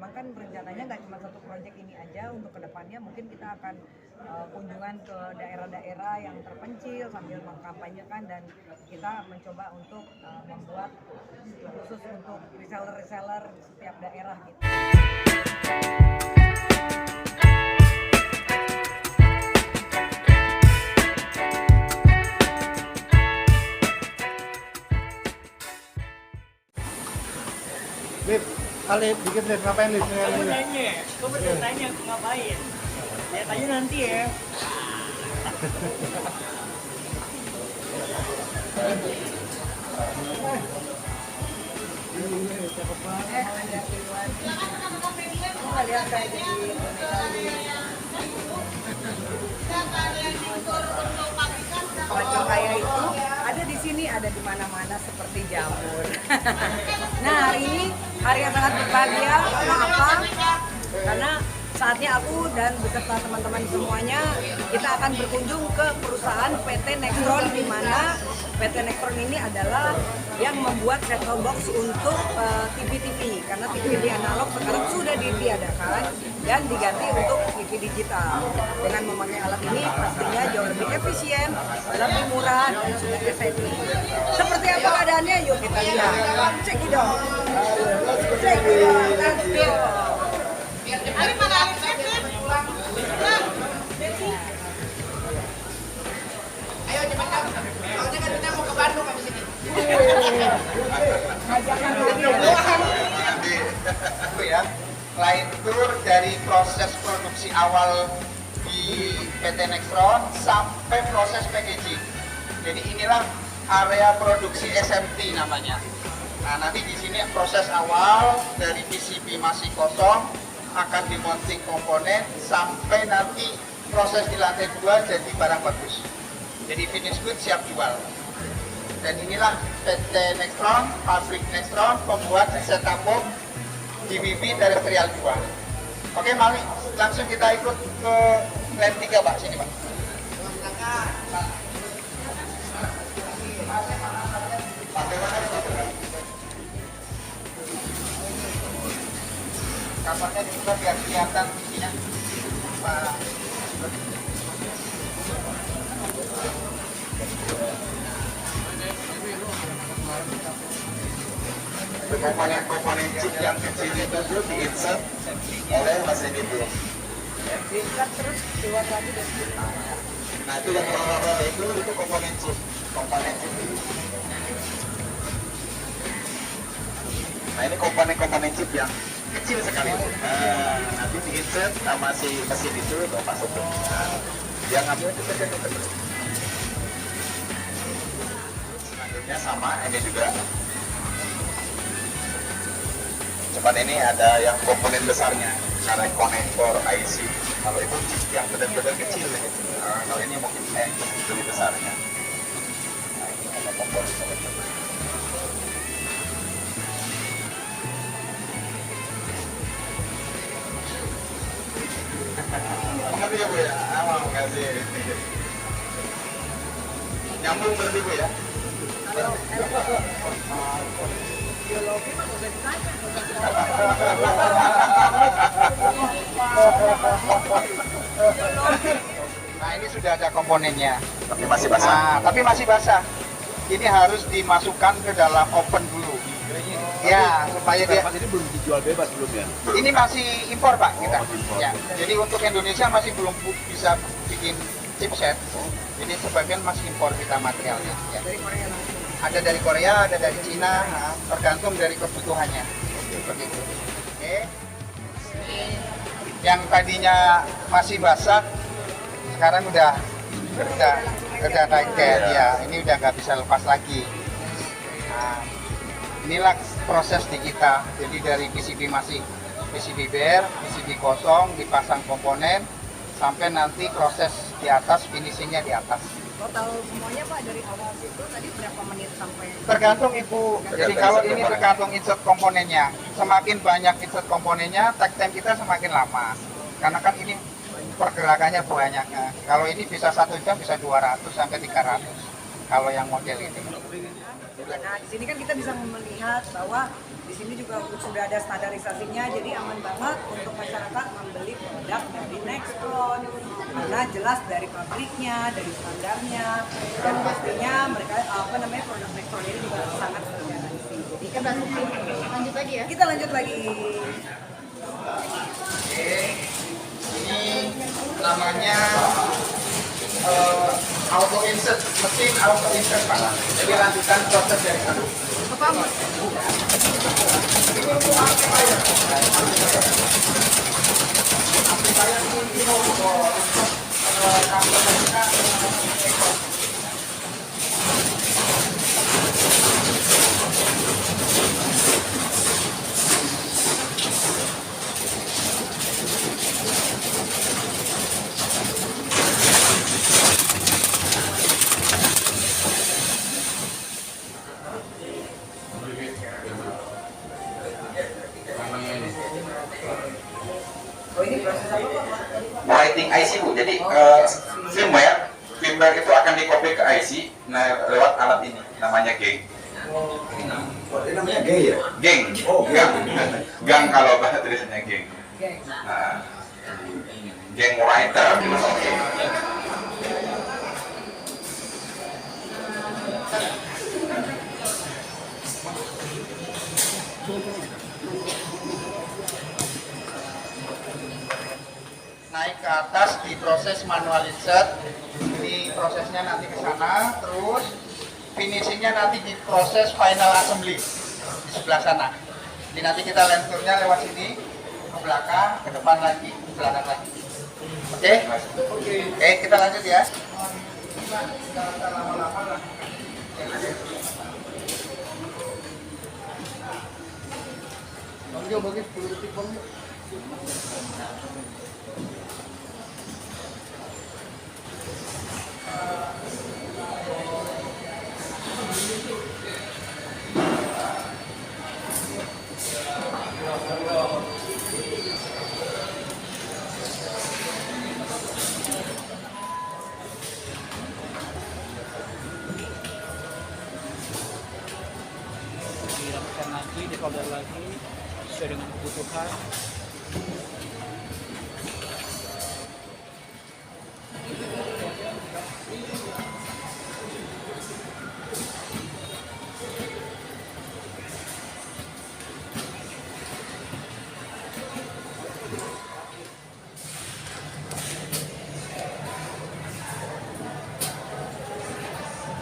memang kan rencananya nggak cuma satu proyek ini aja, untuk kedepannya mungkin kita akan kunjungan ke daerah-daerah yang terpencil sambil mengkampanyekan, dan kita mencoba untuk membuat khusus untuk reseller-reseller setiap daerah gitu. Lip, kali dikit Lip, ngapain Lip? Kamu nanya, kamu betul tanya aku ngapain? Ya tanya nanti ya. Pelancong kaya itu ada di sini, ada di mana-mana seperti jamur. Nah, hari ini hari yang sangat berbahagia. Karena apa? Karena saatnya aku dan beserta teman-teman semuanya kita akan berkunjung ke perusahaan PT Nextron, di mana PT Nextron ini adalah yang membuat set-top box untuk TV-TV, karena TV analog sekarang sudah ditiadakan dan diganti untuk TV digital. Dengan memakai alat ini pastinya jauh lebih efisien, lebih murah, dan sudah efektif. Seperti apa keadaannya? Yuk kita lihat. Check it out. Check it out. Let's go. Ayo cepat, soalnya kan kita mau ke Bandung habis ini. Nanti itu ya, lain tour dari proses produksi awal di PT Nextron sampai proses packaging. Jadi inilah area produksi SMT namanya. Nah, nanti di sini proses awal dari PCB masih kosong akan dimonting komponen sampai nanti proses di lantai 2 jadi barang bagus. Jadi finish good siap jual. Dan inilah PT Nextron, pabrik Nextron, pembuat set-top box DVB dari serial 2. Oke, mari langsung kita ikut ke lab 3, Pak. Sini, Pak. Kamarnya dibuka biar kelihatan ininya, Pak. Komponen chip yang kecil itu di-insert oleh mesin itu. Diikat terus keluar lagi dari sini. Nah, itu yang raba-raba itu komponen chip. Nah, ini komponen chip yang kecil sekali. Nanti di-insert sama si mesin itu masuk. Dia ngambil selanjutnya sama ini juga. Cuman ini ada yang komponen besarnya, cara konektor IC. Kalau itu yang benar-benar kecil, kalau ini mungkin lebih besarnya. Nah, ini ada komponen konektor. Makasih ya Bu ya, makasih. Nyambung berarti Bu ya. Biologi mah udah ditanya. Nah, ini sudah ada komponennya. Tapi masih basah. Nah, tapi masih basah. Ini harus dimasukkan ke dalam oven dulu. Ya, supaya dia. Mas ini belum dijual bebas belum ya? Ini masih impor Pak kita. Impor. Ya, jadi untuk Indonesia masih belum bisa bikin chipset. Jadi sebagian masih impor kita materialnya. Ya. Dari Korea langsung. Ada dari Korea, ada dari Cina, tergantung dari kebutuhannya. Seperti itu. Oke. Yang tadinya masih basah, sekarang udah lengket ya. Ini udah nggak bisa lepas lagi. Nah, inilah proses di kita. Jadi dari PCB masih PCB bare, PCB kosong, dipasang komponen, sampai nanti proses di atas, finishingnya di atas. Total semuanya Pak dari awal itu tadi berapa menit sampai? Tergantung Ibu. Jadi kalau ini tergantung insert komponennya. Semakin banyak insert komponennya, takt time kita semakin lama. Karena kan ini pergerakannya banyak. Kalau ini bisa 1 jam, bisa 200 sampai 300. Kalau yang model ini. Nah, di sini kan kita bisa melihat bahwa Di sini juga sudah ada standarisasinya, jadi aman banget untuk masyarakat membeli produk dari Nextron karena jelas dari pabriknya, dari standarnya, dan pastinya mereka produk Nextron ini juga sangat bergaransi. Jadi Kita lanjut lagi ya. kita lanjut lagi. Oke, ini namanya auto insert, mesin auto insert Pak. Jadi lanjutkan proses dari satu. Oh ini proses apa Pak? Writing IC Bu, jadi firmware itu akan dikopi ke IC lewat alat ini, namanya geng. Ini namanya gay ya? Geng, gang kalau bahasa tulisannya geng. Geng. Nah, geng writer. Naik ke atas di proses manual insert. Ini prosesnya nanti ke sana, terus finishingnya nanti di proses final assembly di sebelah sana. Jadi nanti kita lenturnya lewat sini, ke belakang, ke depan lagi, ke belakang lagi. Oke? Oke, kita lanjut ya. Bagi 10 detik Bang. Dirapikan lagi, disolder lagi sesuai dengan kebutuhan.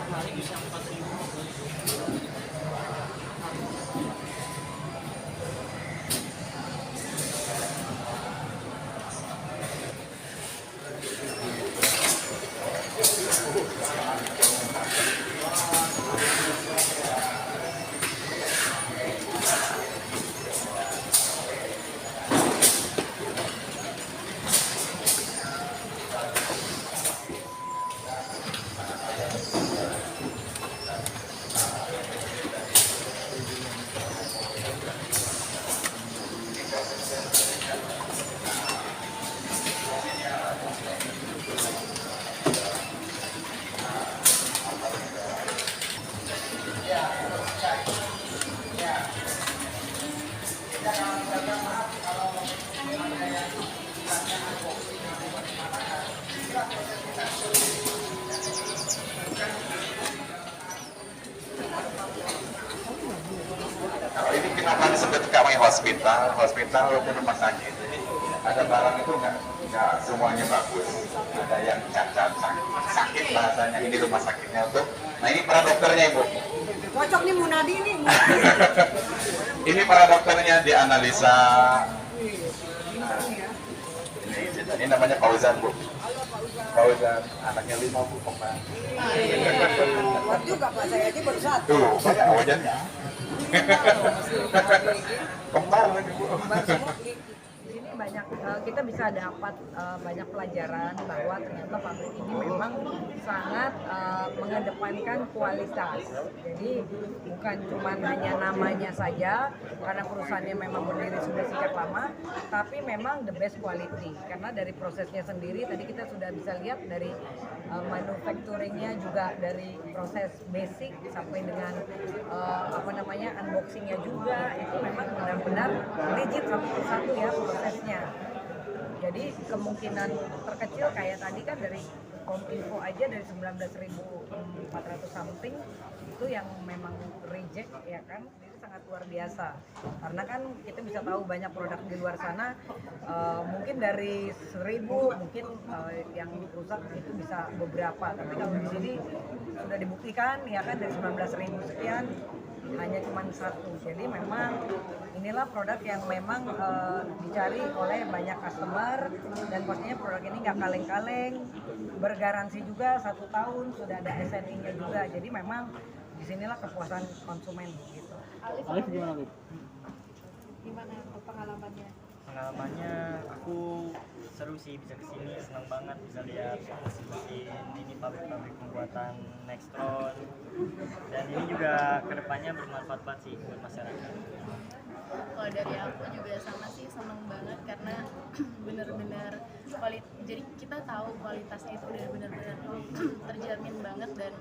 Kemarin bisa 4.000. Kalau ini kita akan sebut kami hospital walaupun rumah sakit. Jadi ada barang itu nggak semuanya bagus. Ada yang cacat, sakit bahasanya. Ini rumah sakitnya untuk. Nah ini para dokternya Ibu. Cocok nih Munadi nih. Ini para dokternya dianalisa. Ini namanya Fauzan Bu. Fauzan, anaknya 5 Bu, kembar. Kuat juga Pak, saya aja baru satu. Tuh, banyak wajahnya. Kembar lagi Bu. Kembar semua. Di sini kita bisa dapat banyak pelajaran bahwa ternyata pabrik ini memang sangat mengedepankan kualitas. Jadi bukan cuma hanya namanya saja karena perusahaannya memang berdiri sudah sejak lama, tapi memang the best quality. Karena dari prosesnya sendiri tadi kita sudah bisa lihat dari manufacturingnya juga, dari proses basic sampai dengan unboxingnya juga, itu memang benar-benar rigid satu persatu ya prosesnya. Jadi kemungkinan terkecil kayak tadi kan dari Kominfo aja dari 19.400 something itu yang memang reject ya kan, itu sangat luar biasa. Karena kan kita bisa tahu banyak produk di luar sana mungkin dari 1.000 mungkin yang rusak itu bisa beberapa, tapi kalau di sini sudah dibuktikan ya kan dari 19.000 sekian hanya cuma 1. Jadi memang inilah produk yang memang dicari oleh banyak customer, dan pastinya produk ini nggak kaleng-kaleng, bergaransi juga 1 tahun, sudah ada SNI-nya juga. Jadi memang disinilah kepuasan konsumen gitu. Alif gimana, Alif? Gimana pengalamannya? Pengalamannya aku seru sih, bisa kesini, senang banget bisa lihat mesin ini, pabrik-pabrik pembuatan Nextron, dan ini juga kedepannya bermanfaat banget sih buat masyarakat. Kalau dari aku juga sama sih, seneng banget karena bener-bener jadi kita tahu kualitasnya itu udah bener-bener terjamin banget dan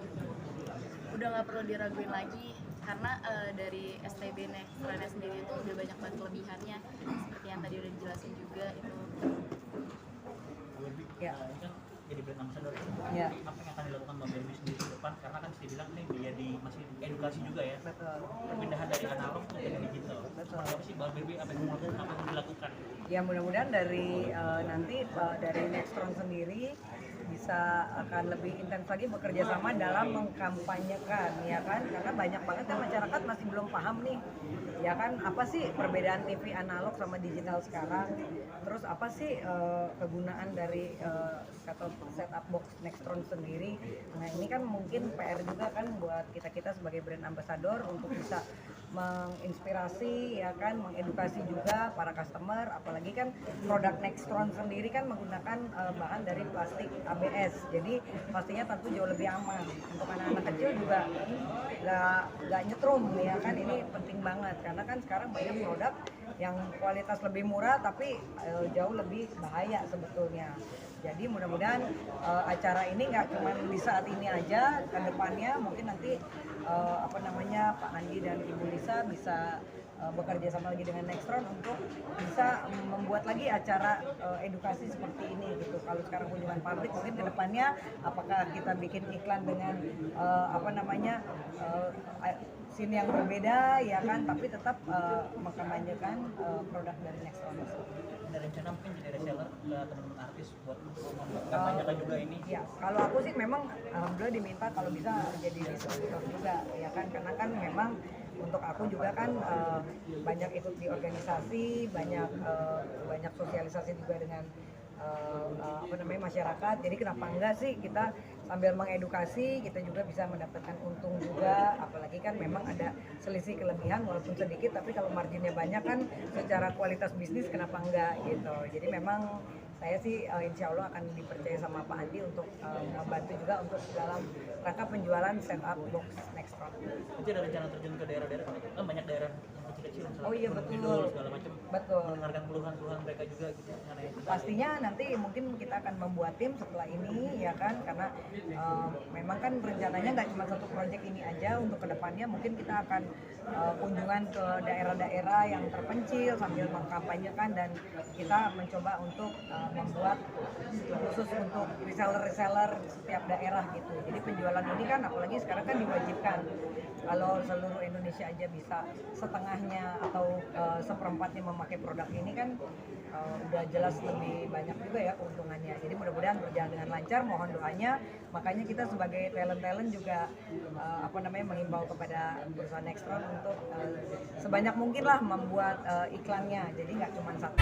udah nggak perlu diraguin lagi, karena dari STB Nextron sendiri itu udah banyak banget kelebihannya seperti yang tadi udah dijelasin juga itu. Ya. Ini kan jadi brand ambassador Ya. apa yang akan dilakukan Mbak Berbi sendiri ke depan, karena kan bisa dibilang nih dia masih edukasi juga ya, Betul. perpindahan dari analog ke digital. Betul. Apa sih Mbak Berbi, apa yang dilakukan? Ya mudah-mudahan dari nanti dari Nextron sendiri bisa akan lebih intens lagi bekerja sama dalam mengkampanyekan ya kan, karena banyak banget ya masyarakat masih belum paham nih ya kan, apa sih perbedaan TV analog sama digital sekarang, terus apa sih kegunaan dari setup box Nextron sendiri. Nah ini kan mungkin PR juga kan buat kita sebagai brand ambassador untuk bisa menginspirasi ya kan, mengedukasi juga para customer, apalagi kan produk Nextron sendiri kan menggunakan bahan dari plastik ABS, jadi pastinya tentu jauh lebih aman untuk anak-anak kecil juga, nggak nyetrum ya kan. Ini penting banget karena kan sekarang banyak produk yang kualitas lebih murah tapi jauh lebih bahaya sebetulnya. Jadi mudah-mudahan acara ini nggak cuma di saat ini aja, ke depannya mungkin nanti Pak Andi dan Ibu Lisa bisa bekerja sama lagi dengan Nextron untuk bisa membuat lagi acara edukasi seperti ini gitu. Kalau sekarang kunjungan pabrik, mungkin ke depannya apakah kita bikin iklan dengan scene yang berbeda ya kan, tapi tetap mengkampanyekan produk dari Nextron. Ada rencana mungkin jadi reseller ke teman-teman artis buat kampanyekan juga ini? Ya, kalau aku sih memang alhamdulillah diminta kalau bisa jadi distributor juga ya kan, karena kan memang untuk aku juga kan banyak ikut di organisasi, banyak sosialisasi juga dengan masyarakat. Jadi kenapa enggak sih kita sambil mengedukasi, kita juga bisa mendapatkan untung juga, apalagi kan memang ada selisih kelebihan walaupun sedikit, tapi kalau marginnya banyak kan secara kualitas bisnis kenapa enggak gitu. Jadi memang saya sih insya Allah akan dipercaya sama Pak Andi untuk membantu juga untuk dalam rangka penjualan setup box Nextron. Nanti ada rencana terjun ke daerah-daerah, kan banyak daerah yang kecil-kecil, Oh iya betul. Kidul, segala macam. Betul. Mendengarkan keluhan-keluhan mereka juga gitu mengenai itu. Pastinya nanti mungkin kita akan membuat tim setelah ini ya kan, karena memang kan rencananya nggak cuma satu proyek ini aja, untuk kedepannya mungkin kita akan kunjungan ke daerah-daerah yang terpencil sambil mengkampanyekan, dan kita mencoba untuk membuat khusus untuk reseller setiap daerah gitu. Jadi penjualan ini kan apalagi sekarang kan diwajibkan, kalau seluruh Indonesia aja bisa setengahnya atau seperempatnya memakai produk ini kan udah jelas lebih banyak juga ya keuntungannya. Jadi mudah-mudahan berjalan dengan lancar, mohon doanya. Makanya kita sebagai talent juga menghimbau kepada perusahaan Nextron untuk sebanyak mungkin lah membuat iklannya. Jadi nggak cuma satu.